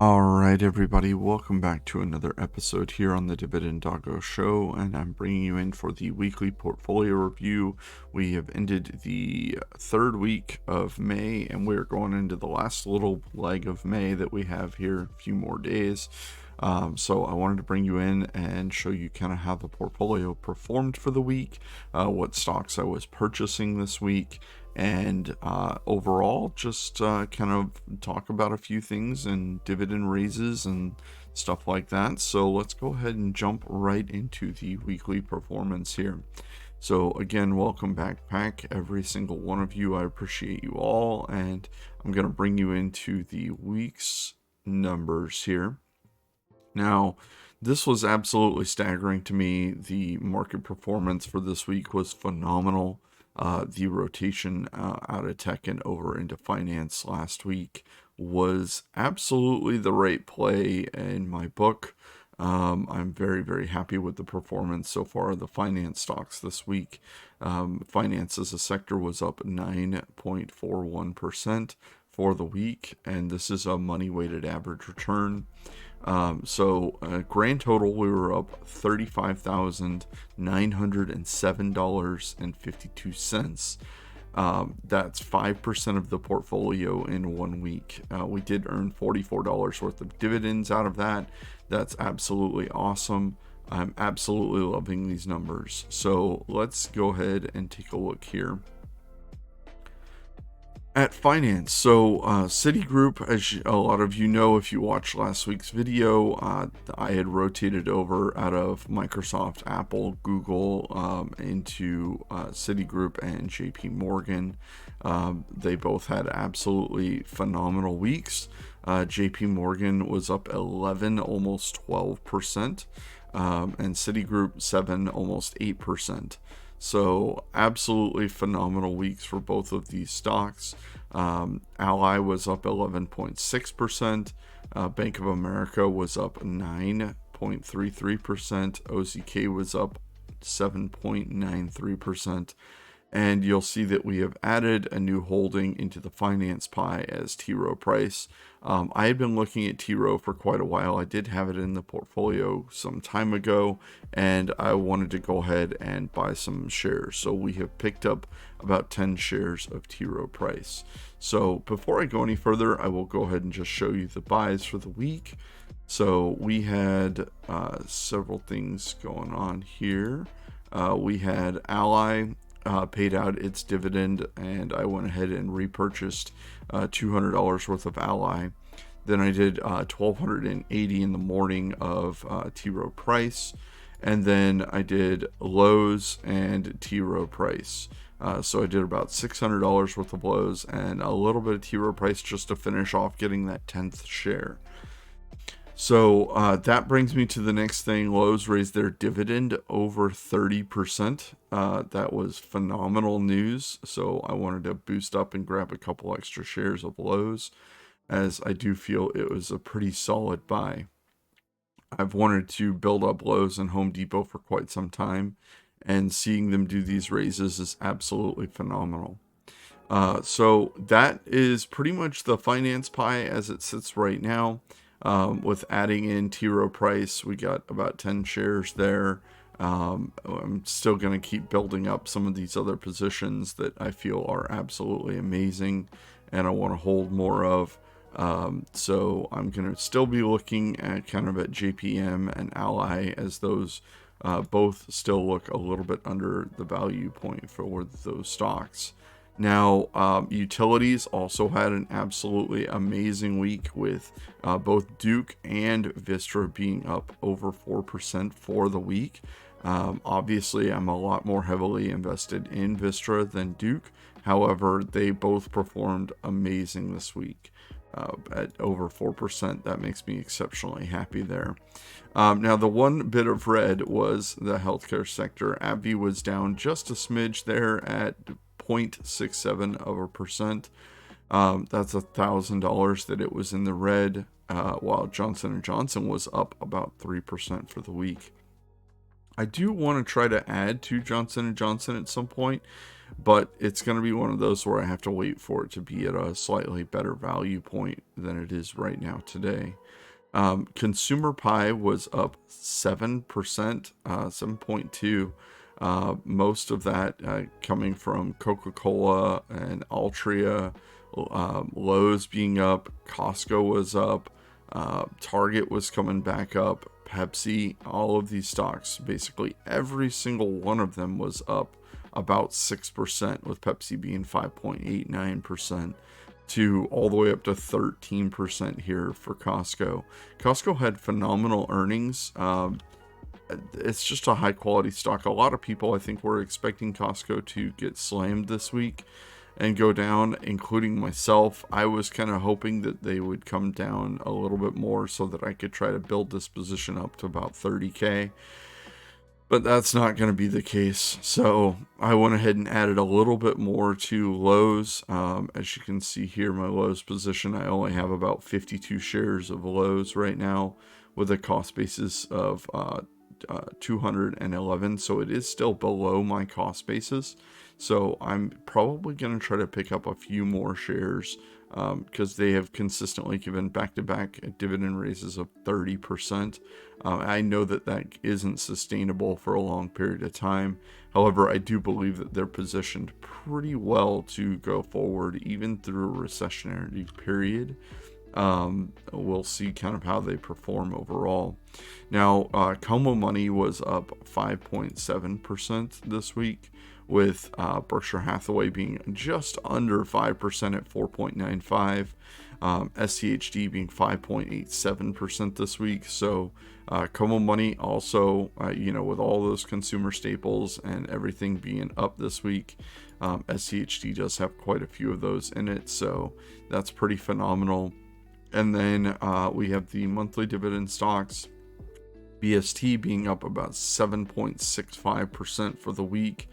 All right, everybody, welcome back to another episode here on the Dividend Doggo Show, and I'm bringing you in for the weekly portfolio review. We have ended the third week of May, and we're going into the last little leg of May that we have here, a few more days. So I wanted to bring you in and show you kind of how the portfolio performed for the week, what stocks I was purchasing this week, and overall just kind of talk about a few things and dividend raises and stuff like that. So let's go ahead and jump right into the weekly performance here. So again, welcome back, every single one of you. I appreciate you all, and I'm going to bring you into the week's numbers here. Now, this was absolutely staggering to me. The market performance for this week was phenomenal. The rotation out of tech and over into finance last week was absolutely the right play in my book. I'm very, very happy with the performance so far of the finance stocks this week. Finance as a sector was up 9.41% for the week, and this is a money weighted average return. Grand total, we were up $35,907.52. That's 5% of the portfolio in 1 week. We did earn $44 worth of dividends out of that. That's absolutely awesome. I'm absolutely loving these numbers. So let's go ahead and take a look here at finance. So Citigroup, as a lot of you know, if you watched last week's video, I had rotated over out of Microsoft, Apple, Google into Citigroup and JP Morgan. They both had absolutely phenomenal weeks. JP Morgan was up 11, almost 12%, and Citigroup 7, almost 8%. So absolutely phenomenal weeks for both of these stocks. Ally was up 11.6%. Bank of America was up 9.33%. OZK was up 7.93%. And you'll see that we have added a new holding into the finance pie as TROW price. I had been looking at TROW for quite a while. I did have it in the portfolio some time ago, and I wanted to go ahead and buy some shares. So we have picked up about 10 shares of TROW price. So before I go any further, I will go ahead and just show you the buys for the week. So we had several things going on here. We had Ally paid out its dividend, and I went ahead and repurchased $200 worth of Ally. Then I did $1,280 in the morning of TROW price, and then I did Lowe's and TROW price. So I did about $600 worth of Lowe's and a little bit of TROW price just to finish off getting that 10th share. So that brings me to the next thing. Lowe's raised their dividend over 30%. That was phenomenal news. So I wanted to boost up and grab a couple extra shares of Lowe's, as I do feel it was a pretty solid buy. I've wanted to build up Lowe's and Home Depot for quite some time, and seeing them do these raises is absolutely phenomenal. So that is pretty much the finance pie as it sits right now. With adding in TROW price, we got about 10 shares there. I'm still going to keep building up some of these other positions that I feel are absolutely amazing and I want to hold more of. So I'm going to still be looking at kind of at JPM and Ally, as those both still look a little bit under the value point for those stocks. Now, utilities also had an absolutely amazing week, with both Duke and Vistra being up over 4% for the week. Obviously, I'm a lot more heavily invested in Vistra than Duke. However, they both performed amazing this week. At over 4%, that makes me exceptionally happy there. Now, the one bit of red was the healthcare sector. AbbVie was down just a smidge there at 0.67%. That's $1,000 that it was in the red, while Johnson & Johnson was up about 3% for the week. I do want to try to add to Johnson & Johnson at some point, but it's going to be one of those where I have to wait for it to be at a slightly better value point than it is right now today. Consumer pie was up 7%, 7.2. Most of that coming from Coca-Cola and Altria, Lowe's being up, Costco was up, Target was coming back up, Pepsi, all of these stocks, basically every single one of them was up about 6%, with Pepsi being 5.89% to all the way up to 13% here for Costco. Costco had phenomenal earnings. It's just a high quality stock. A lot of people, I think, were expecting Costco to get slammed this week and go down, including myself. I was kind of hoping that they would come down a little bit more so that I could try to build this position up to about 30K. But that's not going to be the case. So I went ahead and added a little bit more to Lowe's. As you can see here, my Lowe's position, I only have about 52 shares of Lowe's right now with a cost basis of 211. So it is still below my cost basis. So I'm probably going to try to pick up a few more shares because they have consistently given back-to-back dividend raises of 30%. I know that that isn't sustainable for a long period of time. However, I do believe that they're positioned pretty well to go forward even through a recessionary period. We'll see kind of how they perform overall. Now, Como Money was up 5.7% this week, with Berkshire Hathaway being just under 5% at 4.95, SCHD being 5.87% this week. So Como Money also, with all those consumer staples and everything being up this week, SCHD does have quite a few of those in it, so that's pretty phenomenal. And then we have the monthly dividend stocks, BST being up about 7.65% for the week,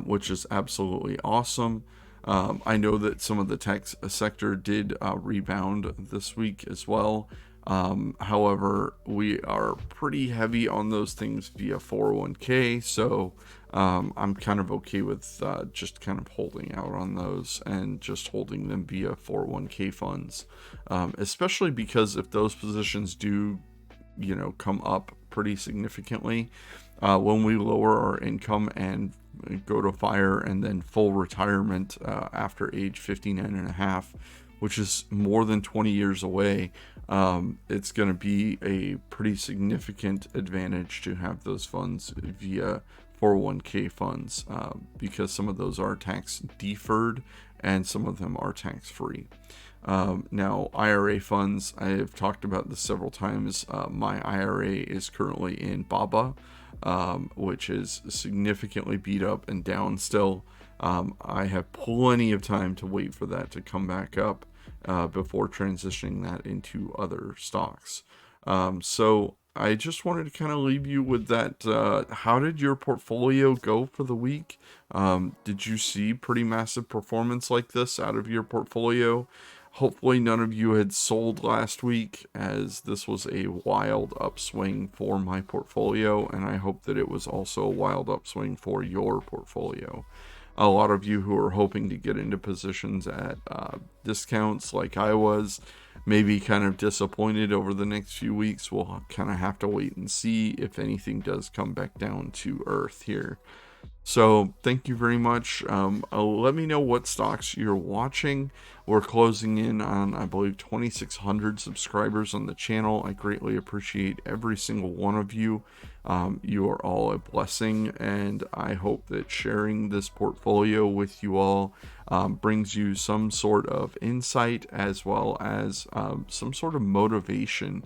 which is absolutely awesome. I know that some of the tech sector did rebound this week as well. However, we are pretty heavy on those things via 401k, so I'm kind of okay with just kind of holding out on those and just holding them via 401k funds, especially because if those positions do, come up pretty significantly, when we lower our income and go to F.I.R.E. and then full retirement after age 59 and a half, which is more than 20 years away, it's going to be a pretty significant advantage to have those funds via 401k funds, because some of those are tax deferred and some of them are tax free. Now, IRA funds, I have talked about this several times. My IRA is currently in BABA, which is significantly beat up and down still. I have plenty of time to wait for that to come back up before transitioning that into other stocks. So I just wanted to kind of leave you with that. How did your portfolio go for the week? Did you see pretty massive performance like this out of your portfolio? Hopefully none of you had sold last week, as this was a wild upswing for my portfolio, and I hope that it was also a wild upswing for your portfolio. A lot of you who are hoping to get into positions at discounts like I was, maybe kind of disappointed over the next few weeks. We'll kind of have to wait and see if anything does come back down to earth here. So thank you very much. Let me know what stocks you're watching. We're closing in on, I believe, 2,600 subscribers on the channel. I greatly appreciate every single one of you. You are all a blessing, and I hope that sharing this portfolio with you all brings you some sort of insight, as well as some sort of motivation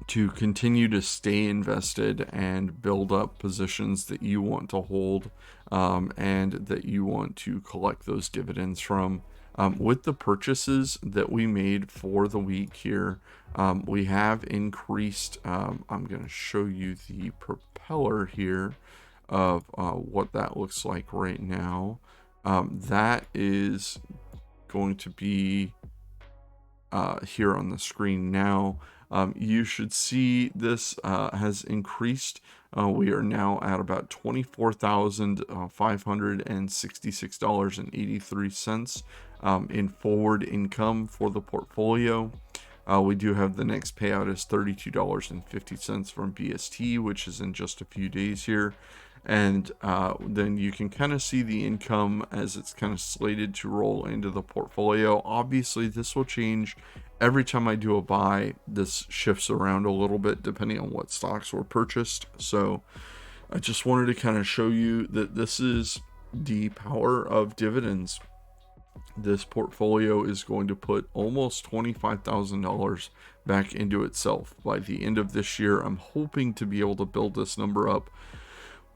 to continue to stay invested and build up positions that you want to hold, and that you want to collect those dividends from. With the purchases that we made for the week here, we have increased. I'm going to show you the propeller here of what that looks like right now. That is going to be here on the screen now. You should see this has increased. We are now at about $24,566.83 in forward income for the portfolio. We do have the next payout is $32.50 from BST, which is in just a few days here. And then you can kind of see the income as it's kind of slated to roll into the portfolio. Obviously, this will change every time I do a buy. This shifts around a little bit depending on what stocks were purchased. So I just wanted to kind of show you that this is the power of dividends. This portfolio is going to put almost $25,000 back into itself by the end of this year. I'm hoping to be able to build this number up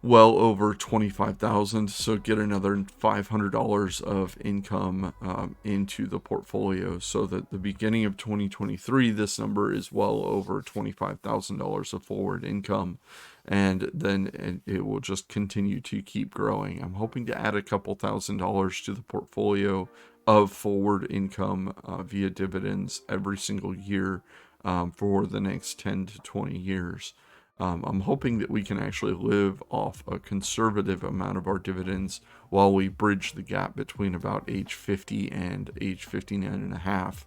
well over 25,000, so get another $500 of income into the portfolio, so that the beginning of 2023 this number is well over $25,000 of forward income, and then it will just continue to keep growing. I'm hoping to add a couple $1,000s to the portfolio of forward income via dividends every single year for the next 10 to 20 years. I'm hoping that we can actually live off a conservative amount of our dividends while we bridge the gap between about age 50 and age 59 and a half,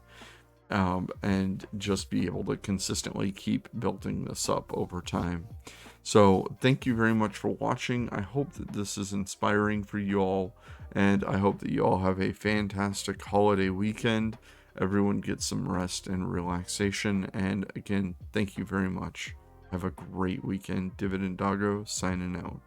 and just be able to consistently keep building this up over time. So thank you very much for watching. I hope that this is inspiring for you all, and I hope that you all have a fantastic holiday weekend. Everyone gets some rest and relaxation, and again, thank you very much. Have a great weekend. Dividend Doggo signing out.